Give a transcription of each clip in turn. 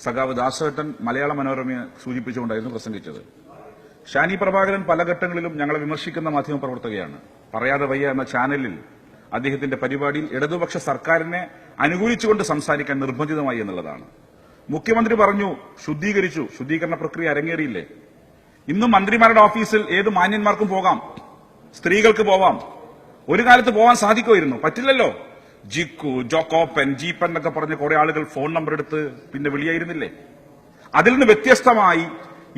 സഖാവ് ദാസേട്ടൻ മലയാള മനോരമയെ സൂചിപ്പിച്ചുകൊണ്ടായിരുന്നു പ്രസംഗിച്ചത്. ഷാനി പ്രഭാകരൻ പല ഘട്ടങ്ങളിലും ഞങ്ങളെ വിമർശിക്കുന്ന മാധ്യമപ്രവർത്തകയാണ്. പറയാതെ വയ്യ എന്ന ചാനലിൽ അദ്ദേഹത്തിന്റെ പരിപാടിയിൽ ഇടതുപക്ഷ സർക്കാരിനെ അനുകൂലിച്ചുകൊണ്ട് സംസാരിക്കാൻ നിർബന്ധിതമായി എന്നുള്ളതാണ്. മുഖ്യമന്ത്രി പറഞ്ഞു ശുദ്ധീകരണ പ്രക്രിയ അരങ്ങേറിയില്ലേ? ഇന്നും മന്ത്രിമാരുടെ ഓഫീസിൽ ഏത് മാന്യന്മാർക്കും പോകാം, സ്ത്രീകൾക്ക് പോവാം. ഒരു കാലത്ത് പോവാൻ സാധിക്കുമായിരുന്നു, പറ്റില്ലല്ലോ. ജിക്കു, ജോക്കോപ്പൻ, ജീപ്പൻ എന്നൊക്കെ പറഞ്ഞ കുറെ ആളുകൾ ഫോൺ നമ്പർ എടുത്ത് പിന്നെ വിളിയായിരുന്നില്ലേ? അതിൽ നിന്ന് വ്യത്യസ്തമായി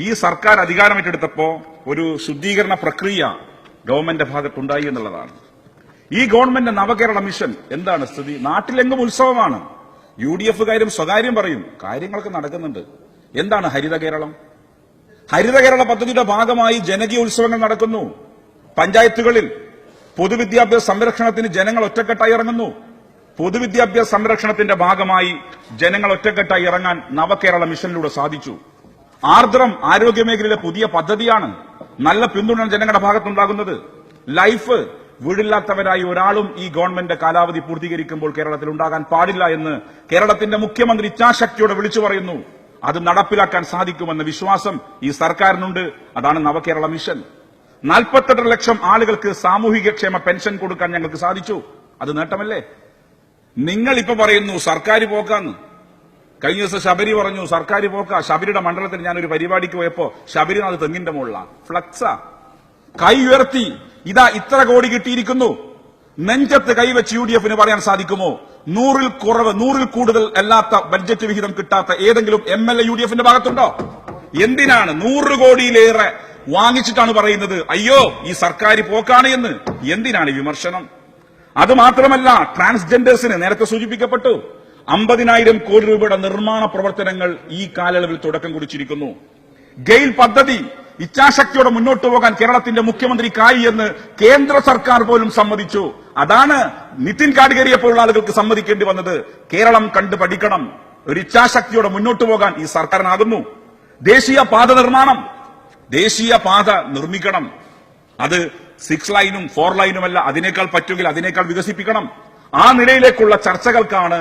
ഈ സർക്കാർ അധികാരമേറ്റെടുത്തപ്പോ ഒരു ശുദ്ധീകരണ പ്രക്രിയ ഗവൺമെന്റ് ഭാഗത്തുണ്ടായി എന്നുള്ളതാണ്. ഈ ഗവൺമെന്റ് നവകേരള മിഷൻ എന്താണ് സ്ഥിതി? നാട്ടിലെങ്ങും ഉത്സവമാണ്. UDF-കാരും സ്വകാര്യം പറയും, കാര്യങ്ങളൊക്കെ നടക്കുന്നുണ്ട്. എന്താണ് ഹരിത കേരളം? ഹരിത കേരള പദ്ധതിയുടെ ഭാഗമായി ജനകീയ ഉത്സവങ്ങൾ നടക്കുന്നു. പഞ്ചായത്തുകളിൽ പൊതുവിദ്യാഭ്യാസ സംരക്ഷണത്തിന് ജനങ്ങൾ ഒറ്റക്കെട്ടായി ഇറങ്ങുന്നു. പൊതുവിദ്യാഭ്യാസ സംരക്ഷണത്തിന്റെ ഭാഗമായി ജനങ്ങൾ ഒറ്റക്കെട്ടായി ഇറങ്ങാൻ നവകേരള മിഷനിലൂടെ സാധിച്ചു. ആർദ്രം ആരോഗ്യമേഖലയിലെ പുതിയ പദ്ധതിയാണ്. നല്ല പിന്തുണ ജനങ്ങളുടെ ഭാഗത്തുണ്ടാകുന്നത്. ലൈഫ്, വീടില്ലാത്തവരായി ഒരാളും ഈ ഗവൺമെന്റ് കാലാവധി പൂർത്തീകരിക്കുമ്പോൾ കേരളത്തിൽ ഉണ്ടാകാൻ പാടില്ല എന്ന് കേരളത്തിന്റെ മുഖ്യമന്ത്രി ഇച്ഛാശക്തിയോടെ വിളിച്ചു പറയുന്നു. അത് നടപ്പിലാക്കാൻ സാധിക്കുമെന്ന വിശ്വാസം ഈ സർക്കാരിനുണ്ട്. അതാണ് നവകേരള മിഷൻ. 48 ലക്ഷം ആളുകൾക്ക് സാമൂഹികക്ഷേമ പെൻഷൻ കൊടുക്കാൻ ഞങ്ങൾക്ക് സാധിച്ചു. അത് നേട്ടമല്ലേ? നിങ്ങൾ ഇപ്പൊ പറയുന്നു സർക്കാർ പോക്കാന്ന്. കഴിഞ്ഞ ദിവസം ശബരി പറഞ്ഞു സർക്കാർ പോക്ക. ശബരിയുടെ മണ്ഡലത്തിൽ ഞാനൊരു പരിപാടിക്ക് പോയപ്പോ ശബരിനാഥ് തെങ്ങിന്റെ മുകളിലാണ്, ഫ്ലക്സാ. കൈ ഉയർത്തി ഇതാ ഇത്ര കോടി കിട്ടിയിരിക്കുന്നു. നെഞ്ചത്ത് കൈവച്ച് UDF-ന് പറയാൻ സാധിക്കുമോ? 100-ൽ കൂടുതൽ അല്ലാത്ത ബഡ്ജറ്റ് വിഹിതം കിട്ടാത്ത ഏതെങ്കിലും MLA UDF-ന്റെ ഭാഗത്തുണ്ടോ? എന്തിനാണ് 100 കോടിയിലേറെ വാങ്ങിച്ചിട്ടാണ് പറയുന്നത് അയ്യോ ഈ സർക്കാർ പോക്കാണ് എന്ന്? എന്തിനാണ് വിമർശനം? അത് മാത്രമല്ല, ട്രാൻസ്ജെൻഡേഴ്സിന് നേരത്തെ സൂചിപ്പിക്കപ്പെട്ടു 50,000 കോടി രൂപയുടെ നിർമ്മാണ പ്രവർത്തനങ്ങൾ ഈ കാലയളവിൽ തുടക്കം കുറിച്ചിരിക്കുന്നു. ഗെയിൽ പദ്ധതി ഇച്ഛാശക്തിയോടെ മുന്നോട്ട് പോകാൻ കേരളത്തിന്റെ മുഖ്യമന്ത്രിക്കായി എന്ന് കേന്ദ്ര സർക്കാർ പോലും സമ്മതിച്ചു. അതാണ് നിതിൻ ഗഡ്കരിയെ പോലുള്ള ആളുകൾക്ക് സമ്മതിക്കേണ്ടി വന്നത്. കേരളം കണ്ടു പഠിക്കണം. ഒരു ഇച്ഛാശക്തിയോടെ മുന്നോട്ട് പോകാൻ ഈ സർക്കാരിനാകുന്നു. ദേശീയപാത നിർമ്മിക്കണം. അത് 6 ലൈനും 4 ലൈനുമല്ല, അതിനേക്കാൾ പറ്റുമെങ്കിൽ അതിനേക്കാൾ വികസിപ്പിക്കണം. ആ നിലയിലേക്കുള്ള ചർച്ചകൾക്കാണ്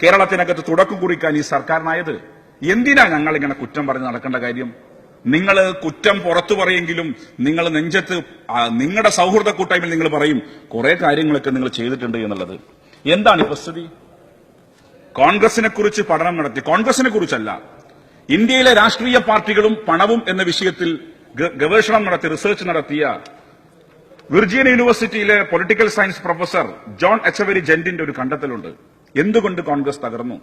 കേരളത്തിനകത്ത് തുടക്കം കുറിക്കാൻ ഈ സർക്കാരിനായത്. എന്തിനാ ഞങ്ങൾ ഇങ്ങനെ കുറ്റം പറഞ്ഞ് നടക്കേണ്ട കാര്യം? നിങ്ങൾ കുറ്റം പുറത്തു പറയെങ്കിലും നിങ്ങൾ നെഞ്ചത്ത് നിങ്ങളുടെ സൗഹൃദ കൂട്ടായ്മയിൽ നിങ്ങൾ പറയും കുറെ കാര്യങ്ങളൊക്കെ നിങ്ങൾ ചെയ്തിട്ടുണ്ട് എന്നുള്ളത്. എന്താണ് ഇപ്പൊ സ്ഥിതി? കോൺഗ്രസിനെ കുറിച്ച് പഠനം നടത്തി, കോൺഗ്രസിനെ കുറിച്ചല്ല, ഇന്ത്യയിലെ രാഷ്ട്രീയ പാർട്ടികളും പണവും എന്ന വിഷയത്തിൽ ഗവേഷണം നടത്തി, റിസർച്ച് നടത്തിയ വിർജീനിയ യൂണിവേഴ്സിറ്റിയിലെ പൊളിറ്റിക്കൽ സയൻസ് പ്രൊഫസർ ജോൺ എച്ചവരി ജെന്റിന്റെ ഒരു കണ്ടെത്തലുണ്ട്. എന്തുകൊണ്ട് കോൺഗ്രസ് തകർന്നു?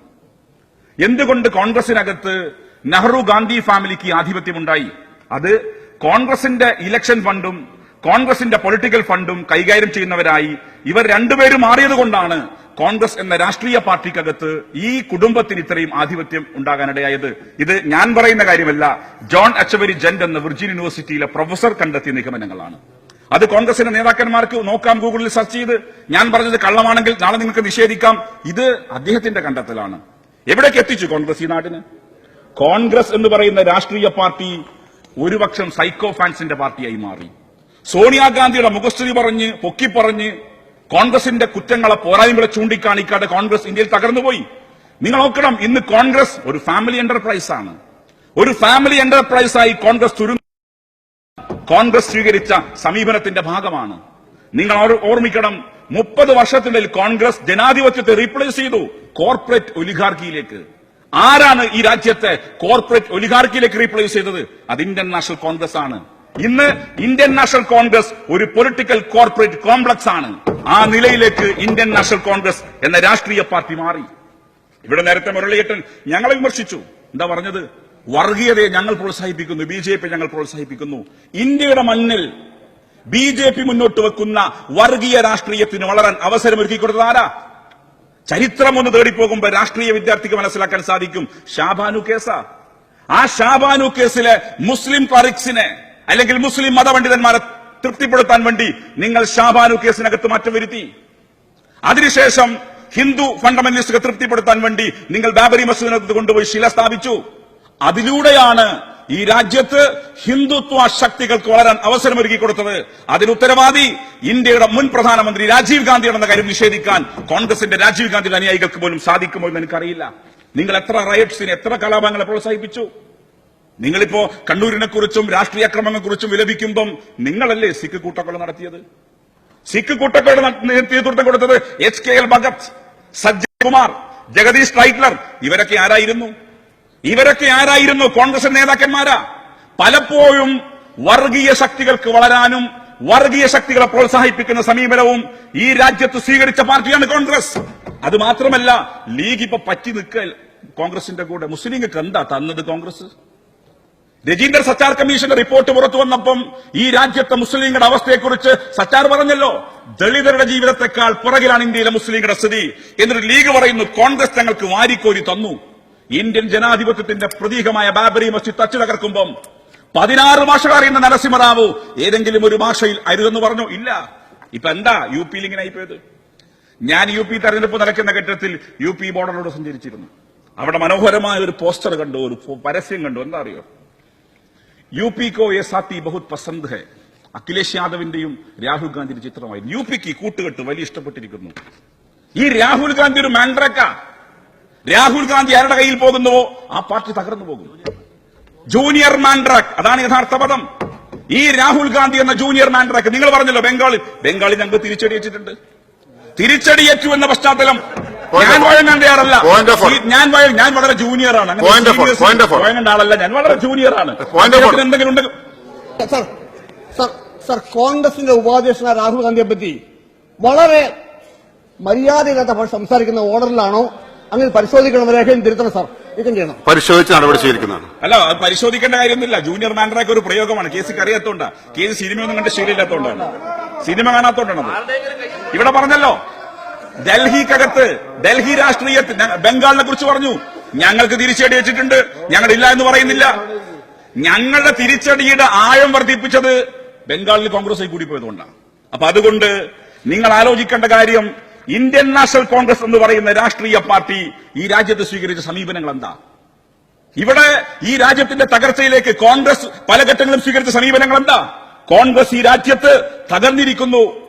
എന്തുകൊണ്ട് കോൺഗ്രസിനകത്ത് നെഹ്റു ഗാന്ധി ഫാമിലിക്ക് ആധിപത്യമുണ്ടായി? അത് കോൺഗ്രസിന്റെ ഇലക്ഷൻ ഫണ്ടും കോൺഗ്രസിന്റെ പൊളിറ്റിക്കൽ ഫണ്ടും കൈകാര്യം ചെയ്യുന്നവരായി ഇവർ രണ്ടുപേരും മാറിയതുകൊണ്ടാണ് കോൺഗ്രസ് എന്ന രാഷ്ട്രീയ പാർട്ടിക്കകത്ത് ഈ കുടുംബത്തിന് ഇത്രയും ആധിപത്യം ഉണ്ടാകാനിടയായത്. ഇത് ഞാൻ പറയുന്ന കാര്യമല്ല, ജോൺ എച്ചവരി ജെന്റ് എന്ന വിർജീനിയ യൂണിവേഴ്സിറ്റിയിലെ പ്രൊഫസർ കണ്ടെത്തിയ നിഗമനങ്ങളാണ്. അത് കോൺഗ്രസിന്റെ നേതാക്കന്മാർക്ക് നോക്കാം, ഗൂഗിളിൽ സെർച്ച് ചെയ്ത്. ഞാൻ പറഞ്ഞത് കള്ളമാണെങ്കിൽ നാളെ നിങ്ങൾക്ക് നിഷേധിക്കാം. ഇത് അദ്ദേഹത്തിന്റെ കണ്ടെത്തലാണ്. എവിടേക്ക് എത്തിച്ചു കോൺഗ്രസ് ഈ നാടിന്? കോൺഗ്രസ് എന്ന് പറയുന്ന രാഷ്ട്രീയ പാർട്ടി ഒരുപക്ഷം സൈക്കോ ഫാൻസിന്റെ പാർട്ടിയായി മാറി. സോണിയാഗാന്ധിയുടെ മുഖസ്തുതി പറഞ്ഞ് പൊക്കിപ്പറഞ്ഞ് കോൺഗ്രസിന്റെ കുറ്റങ്ങളെ പോരായ്മകളെ ചൂണ്ടിക്കാണിക്കാതെ കോൺഗ്രസ് ഇന്ത്യയിൽ തകർന്നുപോയി. നിങ്ങൾ നോക്കണം, ഇന്ന് കോൺഗ്രസ് ഒരു ഫാമിലി എന്റർപ്രൈസ് ആണ്. ഒരു ഫാമിലി എന്റർപ്രൈസായി കോൺഗ്രസ് സ്വീകരിച്ച സമീപനത്തിന്റെ ഭാഗമാണ്. നിങ്ങൾ ഓർമ്മിക്കണം, 30 വർഷത്തിനിടയിൽ കോൺഗ്രസ് ജനാധിപത്യത്തെ റീപ്ലേസ് ചെയ്തു കോർപ്പറേറ്റ് ഒലിഗാർക്കിയിലേക്ക്. ആരാണ് ഈ രാജ്യത്തെ കോർപ്പറേറ്റ് ഒലിഗാർക്കിയിലേക്ക് റീപ്ലേസ് ചെയ്തത്? അത് ഇന്ത്യൻ നാഷണൽ കോൺഗ്രസ് ആണ്. ഇന്ന് ഇന്ത്യൻ നാഷണൽ കോൺഗ്രസ് ഒരു പൊളിറ്റിക്കൽ കോർപ്പറേറ്റ് കോംപ്ലക്സ് ആണ്. ആ നിലയിലേക്ക് ഇന്ത്യൻ നാഷണൽ കോൺഗ്രസ് എന്ന രാഷ്ട്രീയ പാർട്ടി മാറി. ഇവിടെ നേരത്തെ മുരളിയേട്ടൻ ഞങ്ങളെ വിമർശിച്ചു. എന്താ പറഞ്ഞത്? വർഗീയതയെ ഞങ്ങൾ പ്രോത്സാഹിപ്പിക്കുന്നു, BJP ഞങ്ങൾ പ്രോത്സാഹിപ്പിക്കുന്നു. ഇന്ത്യയുടെ മണ്ണിൽ BJP മുന്നോട്ട് വെക്കുന്ന വർഗീയ രാഷ്ട്രീയത്തിന് വളരാൻ അവസരമൊരുക്കിക്കൊടുത്തത് ആരാ? ചരിത്രം ഒന്ന് തേടിപ്പോകുമ്പോൾ രാഷ്ട്രീയ വിദ്യാർത്ഥിക്ക് മനസ്സിലാക്കാൻ സാധിക്കും. ഷാബാനു കേസാ. ആ ഷാബാനു കേസിലെ മുസ്ലിം ക്ലറിക്സിനെ അല്ലെങ്കിൽ മുസ്ലിം മതപണ്ഡിതന്മാരെ തൃപ്തിപ്പെടുത്താൻ വേണ്ടി നിങ്ങൾ ഷാബാനു കേസിനകത്ത് മാറ്റം വരുത്തി. അതിനുശേഷം ഹിന്ദു ഫണ്ടമെന്റലിസ്റ്റുകളെ തൃപ്തിപ്പെടുത്താൻ വേണ്ടി നിങ്ങൾ ബാബരി മസ്ജിദിനകത്ത് കൊണ്ടുപോയി ശില സ്ഥാപിച്ചു. അതിലൂടെയാണ് ഈ രാജ്യത്ത് ഹിന്ദുത്വ ശക്തികൾക്ക് വളരാൻ അവസരമൊരുക്കി കൊടുത്തത്. അതിന് ഉത്തരവാദി ഇന്ത്യയുടെ മുൻ പ്രധാനമന്ത്രി രാജീവ് ഗാന്ധിയാണെന്ന കാര്യം നിഷേധിക്കാൻ കോൺഗ്രസിന്റെ രാജീവ് ഗാന്ധിയുടെ അനുയായികൾക്ക് പോലും സാധിക്കുമോ എന്ന് എനിക്കറിയില്ല. നിങ്ങൾ എത്ര റയറ്റ്സിന്, എത്ര കലാപങ്ങളെ പ്രോത്സാഹിപ്പിച്ചു? നിങ്ങളിപ്പോ കണ്ണൂരിനെ കുറിച്ചും രാഷ്ട്രീയ അക്രമങ്ങളെ കുറിച്ചും വിലപിക്കുമ്പം നിങ്ങളല്ലേ സിഖ് കൂട്ടക്കൊല നടത്തിയത്? സിഖ് കൂട്ടക്കൊല നേതൃത്വം കൊടുത്തത് HKL ഭഗത്, സജ്ജൻ കുമാർ, ജഗദീഷ് ട്രൈറ്റ്ലർ. ഇവരൊക്കെ ആരായിരുന്നു? കോൺഗ്രസ് നേതാക്കന്മാരാ. പലപ്പോഴും വർഗീയ ശക്തികൾക്ക് വളരാനും വർഗീയ ശക്തികളെ പ്രോത്സാഹിപ്പിക്കുന്ന സമീപനവും ഈ രാജ്യത്ത് സ്വീകരിച്ച പാർട്ടിയാണ് കോൺഗ്രസ്. അത് മാത്രമല്ല, ലീഗ് ഇപ്പൊ പറ്റി നിൽക്കൽ കോൺഗ്രസിന്റെ കൂടെ. മുസ്ലിങ്ങൾക്ക് എന്താ തന്നത് കോൺഗ്രസ്? രജീന്ദർ സച്ചാർ കമ്മീഷന്റെ റിപ്പോർട്ട് പുറത്തു വന്നപ്പം ഈ രാജ്യത്തെ മുസ്ലിങ്ങളുടെ അവസ്ഥയെക്കുറിച്ച് സച്ചാർ പറഞ്ഞല്ലോ, ദളിതരുടെ ജീവിതത്തെക്കാൾ പുറകിലാണ് ഇന്ത്യയിലെ മുസ്ലിങ്ങളുടെ സ്ഥിതി. എന്നിട്ട് ലീഗ് പറയുന്നു കോൺഗ്രസ് തങ്ങൾക്ക് വാരിക്കോരി തന്നു. ഇന്ത്യൻ ജനാധിപത്യത്തിന്റെ പ്രതീകമായ ബാബറി മസ്ജിദ് തച്ചു തകർക്കുമ്പം 16 ഭാഷകൾ അറിയുന്ന നരസിംഹറാവു ഏതെങ്കിലും ഒരു ഭാഷയിൽ അരുതെന്ന് പറഞ്ഞു? ഇല്ല. ഇപ്പൊ എന്താ UP ഇങ്ങനെ ആയിപ്പോയത്? ഞാൻ UP തെരഞ്ഞെടുപ്പ് നടക്കുന്ന ഘട്ടത്തിൽ UP ബോർഡറിലൂടെ സഞ്ചരിച്ചിരുന്നു. അവിടെ മനോഹരമായ ഒരു പോസ്റ്റർ കണ്ടു, ഒരു പരസ്യം കണ്ടു. എന്താ അറിയോ? UP को ये साथी बहुत पसंद है. അഖിലേഷ് യാദവിന്റെയും രാഹുൽ ഗാന്ധിയുടെ ചിത്രമായിരുന്നു. UPക്ക് കൂട്ടുകെട്ട് വലിയ ഇഷ്ടപ്പെട്ടിരിക്കുന്നു. ഈ രാഹുൽ ഗാന്ധി ഒരു മാൻഡ്രക്ക. രാഹുൽ ഗാന്ധി ആരുടെ കയ്യിൽ പോകുന്നുവോ ആ പാർട്ടി തകർന്നു പോകും. ജൂനിയർ മാൻഡ്രാക്ക്, അതാണ് യഥാർത്ഥ പദം. ഈ രാഹുൽ ഗാന്ധി എന്ന ജൂനിയർ മാൻഡ്രാക്ക്. നിങ്ങൾ പറഞ്ഞല്ലോ ബംഗാളിൽ ഞങ്ങൾക്ക് തിരിച്ചടിയേറ്റിട്ടുണ്ട്. തിരിച്ചടിയേറ്റു എന്ന പശ്ചാത്തലം ഞാൻ വഴങ്ങാൻ തയ്യാറല്ല. ഞാൻ വളരെ ജൂനിയറാണ്. വഴങ്ങേണ്ട ആളല്ല ഞാൻ, വളരെ ജൂനിയറാണ്. എന്തെങ്കിലും ഉണ്ട് സർ, കോൺഗ്രസിന്റെ ഉപാധ്യക്ഷനായ രാഹുൽ ഗാന്ധിയെ പറ്റി വളരെ മര്യാദയില്ലാത്ത സംസാരിക്കുന്ന ഓർഡറിലാണോ? അങ്ങനെ പരിശോധിക്കണം, രേഖയും തിരുത്തണം സാർ. ഇതും ചെയ്യണം, പരിശോധിച്ച് നടപടി സ്വീകരിക്കുന്നതാണ്. അല്ല, അത് പരിശോധിക്കേണ്ട കാര്യമൊന്നുമില്ല. ജൂനിയർ മാൻഡ്രാക്ക് ഒരു പ്രയോഗമാണ്. കേസ് അറിയാത്തോണ്ടാ, കേസ് സിനിമയൊന്നും കണ്ട് ശീലമില്ലാത്തോണ്ടാണ്, സിനിമ കാണാത്തോണ്ടാണ്. ഇവിടെ പറഞ്ഞല്ലോ ഡൽഹിക്കകത്ത്, ഡൽഹി രാഷ്ട്രീയത്തിൽ ബംഗാളിനെ കുറിച്ച് പറഞ്ഞു, ഞങ്ങൾക്ക് തിരിച്ചടി വെച്ചിട്ടുണ്ട്, ഞങ്ങളില്ല എന്ന് പറയുന്നില്ല. ഞങ്ങളുടെ തിരിച്ചടിയുടെ ആഴം വർദ്ധിപ്പിച്ചത് ബംഗാളിൽ കോൺഗ്രസ് കൂടി പോയതുകൊണ്ടാണ്. അപ്പൊ അതുകൊണ്ട് നിങ്ങൾ ആലോചിക്കേണ്ട കാര്യം, ഇന്ത്യൻ നാഷണൽ കോൺഗ്രസ് എന്ന് പറയുന്ന രാഷ്ട്രീയ പാർട്ടി ഈ രാജ്യത്ത് സ്വീകരിച്ച സമീപനങ്ങൾ എന്താ? ഇവിടെ ഈ രാജ്യത്തിന്റെ തകർച്ചയിലേക്ക് കോൺഗ്രസ് പല ഘട്ടങ്ങളിലും സ്വീകരിച്ച സമീപനങ്ങൾ എന്താ? കോൺഗ്രസ് ഈ രാജ്യത്ത് തകർന്നിരിക്കുന്നു.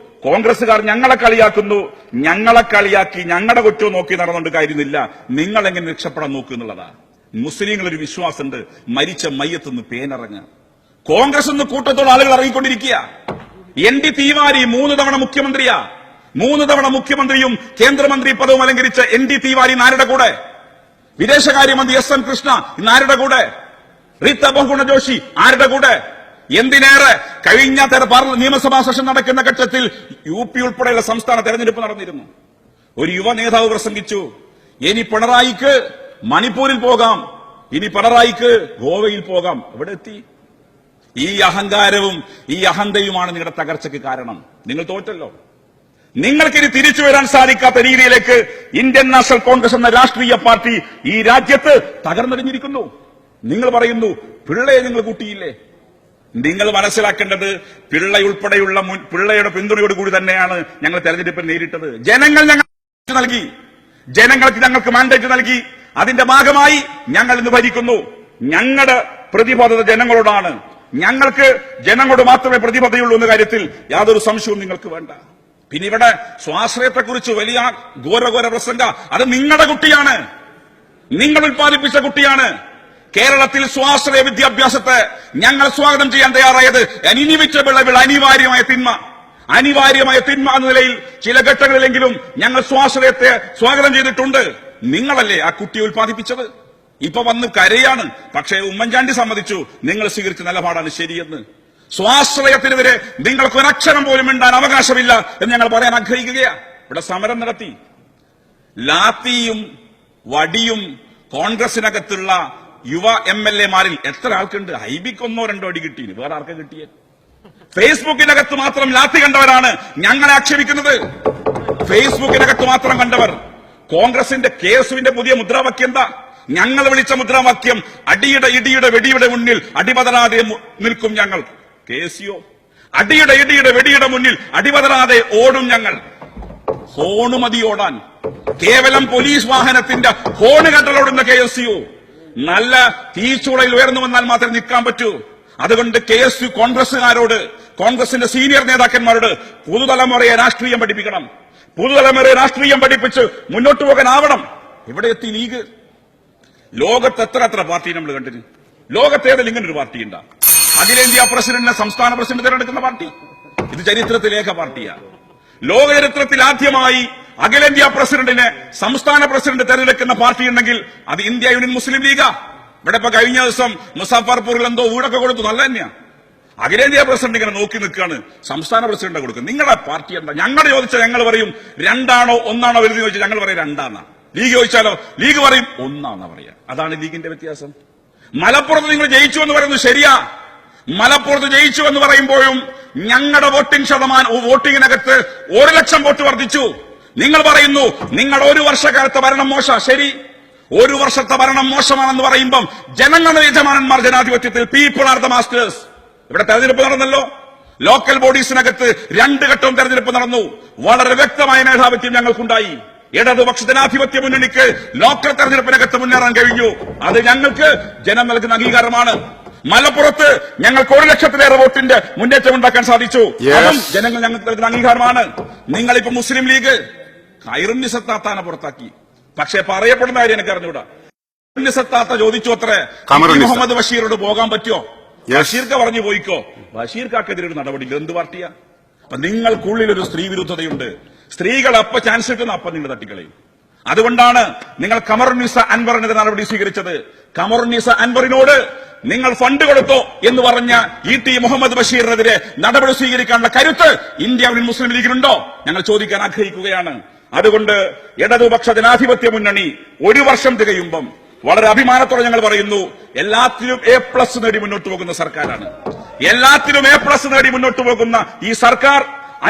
കോൺഗ്രസുകാർ ഞങ്ങളെ കളിയാക്കുന്നു. ഞങ്ങളെ കളിയാക്കി ഞങ്ങളുടെ കുറ്റവും നോക്കി നടന്നുകൊണ്ട് കാര്യമില്ല. നിങ്ങൾ എങ്ങനെ രക്ഷപ്പെടാൻ നോക്കുക എന്നുള്ളതാ. മുസ്ലിങ്ങളൊരു വിശ്വാസമുണ്ട്, മരിച്ച മയ്യത്തുനിന്ന് പേനിറങ്ങ. കോൺഗ്രസ് എന്ന് കൂട്ടത്തോടെ ആളുകൾ ഇറങ്ങിക്കൊണ്ടിരിക്കുക. ND തിവാരി 3 തവണ മുഖ്യമന്ത്രിയാ. 3 തവണ മുഖ്യമന്ത്രിയും കേന്ദ്രമന്ത്രി പദവും അലങ്കരിച്ച ND തിവാരി ആരുടെ കൂടെ? വിദേശകാര്യമന്ത്രി SM കൃഷ്ണ ആരുടെ കൂടെ? റീത്ത ബഹുഗുണ ജോഷി ആരുടെ കൂടെ? എന്തിനേറെ, കഴിഞ്ഞ നിയമസഭാ സെഷൻ നടക്കുന്ന ഘട്ടത്തിൽ UP ഉൾപ്പെടെയുള്ള സംസ്ഥാന തെരഞ്ഞെടുപ്പ് നടന്നിരുന്നു. ഒരു യുവ നേതാവ് പ്രസംഗിച്ചു, ഇനി പിണറായിക്ക് മണിപ്പൂരിൽ പോകാം, ഇനി പിണറായിക്ക് ഗോവയിൽ പോകാം. എവിടെ എത്തി? ഈ അഹങ്കാരവും ഈ അഹന്തയുമാണ് നിങ്ങളുടെ തകർച്ചയ്ക്ക് കാരണം. നിങ്ങൾ തോറ്റല്ലോ. നിങ്ങൾക്കിനി തിരിച്ചു വരാൻ സാധിക്കാത്ത രീതിയിലേക്ക് ഇന്ത്യൻ നാഷണൽ കോൺഗ്രസ് എന്ന രാഷ്ട്രീയ പാർട്ടി ഈ രാജ്യത്ത് തകർന്നടിഞ്ഞിരിക്കുന്നു. നിങ്ങൾ പറയുന്നു പിള്ളയെ നിങ്ങൾ കൂട്ടിയില്ലേ? നിങ്ങൾ മനസ്സിലാക്കേണ്ടത്, പിള്ളയുൾപ്പെടെയുള്ള പിള്ളയുടെ പിന്തുണയോടുകൂടി തന്നെയാണ് ഞങ്ങൾ തെരഞ്ഞെടുപ്പിൽ നേരിട്ടത്. ജനങ്ങൾ ഞങ്ങൾക്ക് നൽകി, ജനങ്ങൾക്ക് ഞങ്ങൾക്ക് മാൻഡേറ്റ് നൽകി. അതിന്റെ ഭാഗമായി ഞങ്ങൾ ഇന്ന് ഭരിക്കുന്നു. ഞങ്ങളുടെ പ്രതിബദ്ധത ജനങ്ങളോടാണ്. ഞങ്ങൾക്ക് ജനങ്ങളോട് മാത്രമേ പ്രതിബദ്ധതയുള്ളൂ എന്ന കാര്യത്തിൽ യാതൊരു സംശയവും നിങ്ങൾക്ക് വേണ്ട. പിന്നെ ഇവിടെ സ്വാശ്രയത്തെക്കുറിച്ച് വലിയ ഘോരഘോര പ്രസംഗ, അത് നിങ്ങളുടെ കുട്ടിയാണ്, നിങ്ങൾ ഉൽപ്പാദിപ്പിച്ച കുട്ടിയാണ്. കേരളത്തിൽ സ്വാശ്രയ വിദ്യാഭ്യാസത്തെ ഞങ്ങൾ സ്വാഗതം ചെയ്യാൻ തയ്യാറായത് അനിയമിറ്റബിൾ അനിവാര്യമായ തിന്മ എന്ന നിലയിൽ ചില ഘട്ടങ്ങളിലെങ്കിലും ഞങ്ങൾ സ്വാശ്രയത്തെ സ്വാഗതം ചെയ്തിട്ടുണ്ട്. നിങ്ങളല്ലേ ആ കുട്ടിയെ ഉൽപ്പാദിപ്പിച്ചത്? ഇപ്പൊ വന്ന് കരയാണ്. പക്ഷേ ഉമ്മൻചാണ്ടി സമ്മതിച്ചു, നിങ്ങൾ സ്വീകരിച്ച നിലപാടാണ് ശരിയെന്ന്. സ്വാശ്രയത്തിനെതിരെ നിങ്ങൾക്ക് ഒരക്ഷരം പോലും മിണ്ടാൻ അവകാശമില്ല എന്ന് ഞങ്ങൾ പറയാൻ ആഗ്രഹിക്കുകയാണ്. ഇവിടെ സമരം നടത്തി. ലാത്തിയും വടിയും കോൺഗ്രസിനകത്തുള്ള യുവ MLA-മാരിൽ എത്ര ആൾക്കുണ്ട്? IBക്ക് 1-2 അടി കിട്ടി, വേറെ ആർക്കാ കിട്ടിയേ? ഫേസ്ബുക്കിനകത്ത് മാത്രം ലാത്തി കണ്ടവരാണ് ഞങ്ങളെ ആക്ഷേപിക്കുന്നത്. ഫേസ്ബുക്കിനകത്ത് മാത്രം കണ്ടവർ. കോൺഗ്രസിന്റെ കേസുവിന്റെ പുതിയ മുദ്രാവാക്യം എന്താ? ഞങ്ങൾ വിളിച്ച മുദ്രാവാക്യം അടിയുടെ ഇടിയുടെ വെടിയുടെ മുന്നിൽ അടിപതരാതെ നിൽക്കും ഞങ്ങൾ. KSU അടിയുടെ ഇടിയുടെ വെടിയുടെ മുന്നിൽ അടിപതരാതെ ഓടും ഞങ്ങൾ. ഹോണ് മതി ഓടാൻ. കേവലം പോലീസ് വാഹനത്തിന്റെ ഹോണ് കണ്ടലോടുന്ന KSU നല്ല തീച്ചൂളയിൽ ഉയർന്നു വന്നാൽ മാത്രമേ നിൽക്കാൻ പറ്റൂ. അതുകൊണ്ട് KSU കോൺഗ്രസുകാരോട്, കോൺഗ്രസിന്റെ സീനിയർ നേതാക്കന്മാരോട് പുതുതലമുറയെ രാഷ്ട്രീയം പഠിപ്പിക്കണം. പുതുതലമുറയെ രാഷ്ട്രീയം പഠിപ്പിച്ച് മുന്നോട്ട് പോകാനാവണം. ഇവിടെ എത്തി ലീഗ്. ലോകത്ത് എത്ര പാർട്ടി നമ്മൾ കണ്ടിന്? ലോകത്തേതെങ്കിലും ഇങ്ങനെ ഒരു പാർട്ടി ഉണ്ടാ? അഖിലേന്ത്യാ പ്രസിഡന്റിനെ സംസ്ഥാന പ്രസിഡന്റ് തിരഞ്ഞെടുക്കുന്ന പാർട്ടി ഇത് ചരിത്രത്തിലേക പാർട്ടിയാണ്. ലോക ചരിത്രത്തിൽ ആദ്യമായി അഖിലേന്ത്യാ പ്രസിഡന്റിനെ സംസ്ഥാന പ്രസിഡന്റ് തെരഞ്ഞെടുക്കുന്ന പാർട്ടി ഉണ്ടെങ്കിൽ അത് ഇന്ത്യ യൂണിയൻ മുസ്ലിം ലീഗാ. ഇവിടെ ഇപ്പൊ കഴിഞ്ഞ ദിവസം മുസാഫർപൂരിൽ എന്തോ വീടൊക്കെ കൊടുത്തു, നല്ല തന്നെയാ. അഖിലേന്ത്യാ പ്രസിഡന്റ് ഇങ്ങനെ നോക്കി നിൽക്കുകയാണ്, സംസ്ഥാന പ്രസിഡന്റ് കൊടുക്കും. നിങ്ങളുടെ പാർട്ടി എന്താ? ഞങ്ങൾ ചോദിച്ചാൽ ഞങ്ങൾ പറയും 2 ആണോ 1 ആണോ വലുതെന്ന് ചോദിച്ചാൽ ഞങ്ങൾ പറയും 2 ആണെന്നാ. ലീഗ് ചോദിച്ചാലോ ലീഗ് പറയും 1 ആണെന്നാ പറയാ. അതാണ് ലീഗിന്റെ വ്യത്യാസം. മലപ്പുറത്ത് നിങ്ങൾ ജയിച്ചു എന്ന് പറയുന്നത് ശരിയാ. മലപ്പുറത്ത് ജയിച്ചു എന്ന് പറയുമ്പോഴും ഞങ്ങളുടെ വോട്ടിങ്ങിനകത്ത് 1 ലക്ഷം വോട്ട് വർദ്ധിച്ചു. നിങ്ങൾ പറയുന്നു നിങ്ങൾ 1 വർഷക്കാലത്തെ ഭരണം മോശ. ശരി, 1 വർഷത്തെ ഭരണം മോശമാണെന്ന് പറയുമ്പം ജനങ്ങളുടെ യജമാനന്മാർ ജനാധിപത്യത്തിൽ പീപ്പിൾ ആർ ദ മാസ്റ്റേഴ്സ്. ഇവിടെ തെരഞ്ഞെടുപ്പ് നടന്നല്ലോ. ലോക്കൽ ബോഡീസിനകത്ത് 2 ഘട്ടവും തെരഞ്ഞെടുപ്പ് നടന്നു. വളരെ വ്യക്തമായ മേധാവിത്വം ഞങ്ങൾക്കുണ്ടായി. ഇടതുപക്ഷ ജനാധിപത്യ മുന്നണിക്ക് ലോക്കൽ തെരഞ്ഞെടുപ്പിനകത്ത് മുന്നേറാൻ കഴിഞ്ഞു. അത് ഞങ്ങൾക്ക് ജനം നൽകുന്ന അംഗീകാരമാണ്. മലപ്പുറത്ത് ഞങ്ങൾക്ക് 1 ലക്ഷത്തിലേറെ വോട്ടിന്റെ മുന്നേറ്റം ഉണ്ടാക്കാൻ സാധിച്ചു. അതും ജനങ്ങൾ ഞങ്ങൾക്ക് നൽകുന്ന അംഗീകാരമാണ്. നിങ്ങളിപ്പോ മുസ്ലിം ലീഗ് ഖൈറുന്നിസത്താത്താനെ പുറത്താക്കി. പക്ഷേ പറയപ്പെടുന്ന കാര്യം എനിക്ക് അറിഞ്ഞൂടാ. ഖൈറുന്നിസത്താത്ത ചോദിച്ചു അത്രേ മുഹമ്മദ് ബഷീറോട് പോകാൻ പറ്റുമോ? ബഷീർക്ക് പറഞ്ഞു പോയിക്കോ. ബഷീർക്കെതിരെ ഒരു നടപടിയില്ല. എന്ത് പാർട്ടിയാ? അപ്പൊ നിങ്ങൾക്കുള്ളിൽ ഒരു സ്ത്രീ വിരുദ്ധതയുണ്ട്. സ്ത്രീകൾ അപ്പ ചാൻസ് കിട്ടുന്ന അപ്പം നിങ്ങൾ തട്ടിക്കളയും. അതുകൊണ്ടാണ് നിങ്ങൾ ഖമറുന്നിസ അൻവറിനെതിരെ നടപടി സ്വീകരിച്ചത്. ഖമറുന്നിസ അൻവറിനോട് നിങ്ങൾ ഫണ്ട് കൊടുത്തോ എന്ന് പറഞ്ഞ ET മുഹമ്മദ് ബഷീറിനെതിരെ നടപടി സ്വീകരിക്കാനുള്ള കരുത്ത് ഇന്ത്യ യൂണിയൻ മുസ്ലിം ലീഗിനുണ്ടോ? ഞങ്ങൾ ചോദിക്കാൻ ആഗ്രഹിക്കുകയാണ്. അതുകൊണ്ട് ഇടതുപക്ഷ ജനാധിപത്യ മുന്നണി 1 വർഷം തികയുമ്പം വളരെ അഭിമാനത്തോടെ ഞങ്ങൾ പറയുന്നു, എല്ലാത്തിലും A+ നേടി മുന്നോട്ട് പോകുന്ന സർക്കാരാണ്. എല്ലാത്തിലും A+ നേടി മുന്നോട്ട് പോകുന്ന ഈ സർക്കാർ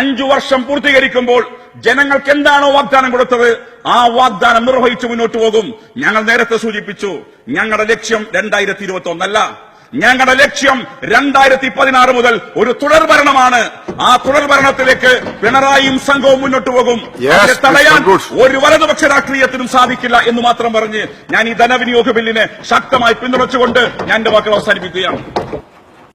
5 വർഷം പൂർത്തീകരിക്കുമ്പോൾ ജനങ്ങൾക്ക് എന്താണോ വാഗ്ദാനം കൊടുത്തത് ആ വാഗ്ദാനം നിർവഹിച്ചു മുന്നോട്ട് പോകും. ഞങ്ങൾ നേരത്തെ സൂചിപ്പിച്ചു, ഞങ്ങളുടെ ലക്ഷ്യം 2021 അല്ല. ഞങ്ങളുടെ ലക്ഷ്യം 2016 മുതൽ ഒരു തുടർഭരണമാണ്. ആ തുടർഭരണത്തിലേക്ക് പിണറായിയും സംഘവും മുന്നോട്ട് പോകും. അതിനെ തടയാൻ ഒരു വലതുപക്ഷ രാഷ്ട്രീയത്തിനും സാധിക്കില്ല എന്ന് മാത്രം പറഞ്ഞ് ഞാൻ ഈ ധനവിനിയോഗ ബില്ലിനെ ശക്തമായി പിന്തുണച്ചുകൊണ്ട് ഞാൻ എന്റെ വാക്കുകൾ അവസാനിപ്പിക്കുകയാണ്.